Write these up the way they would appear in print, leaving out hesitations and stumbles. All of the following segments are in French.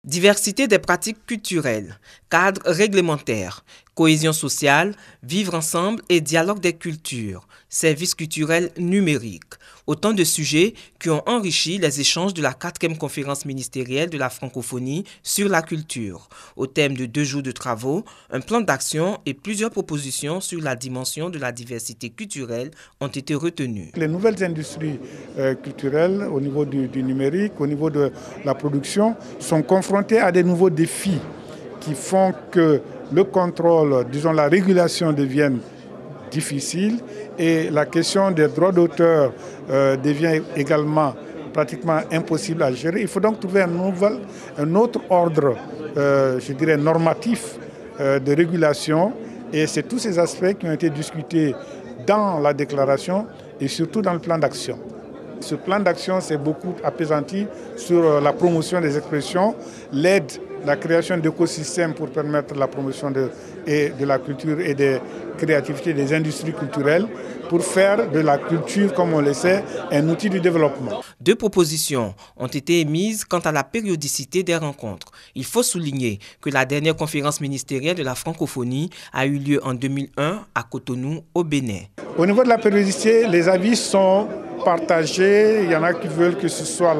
Diversité des pratiques culturelles, cadre réglementaire, cohésion sociale, vivre ensemble et dialogue des cultures, services culturels numériques. Autant de sujets qui ont enrichi les échanges de la 4e conférence ministérielle de la francophonie sur la culture. Au thème de 2 jours de travaux, un plan d'action et plusieurs propositions sur la dimension de la diversité culturelle ont été retenues. Les nouvelles industries culturelles au niveau du numérique, au niveau de la production, sont confrontées à des nouveaux défis qui font que le contrôle, disons la régulation devienne difficile et la question des droits d'auteur devient également pratiquement impossible à gérer. Il faut donc trouver un autre ordre, je dirais, normatif de régulation et c'est tous ces aspects qui ont été discutés dans la déclaration et surtout dans le plan d'action. Ce plan d'action s'est beaucoup appesanti sur la promotion des expressions, l'aide, la création d'écosystèmes pour permettre la promotion de la culture et des créativités des industries culturelles pour faire de la culture, comme on le sait, un outil de développement. 2 propositions ont été émises quant à la périodicité des rencontres. Il faut souligner que la dernière conférence ministérielle de la francophonie a eu lieu en 2001 à Cotonou, au Bénin. Au niveau de la périodicité, les avis sont partagés. Il y en a qui veulent que ce soit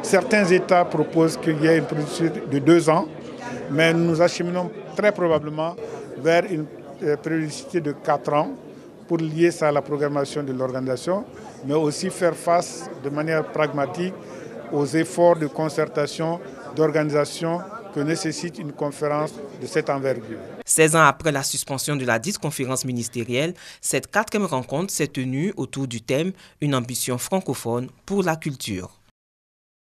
certains États proposent qu'il y ait une périodicité de 2 ans, mais nous nous acheminons très probablement vers une périodicité de 4 ans pour lier ça à la programmation de l'organisation, mais aussi faire face de manière pragmatique aux efforts de concertation, d'organisation que nécessite une conférence de cette envergure. 16 ans après la suspension de la dite conférence ministérielle, cette 4e rencontre s'est tenue autour du thème « Une ambition francophone pour la culture ».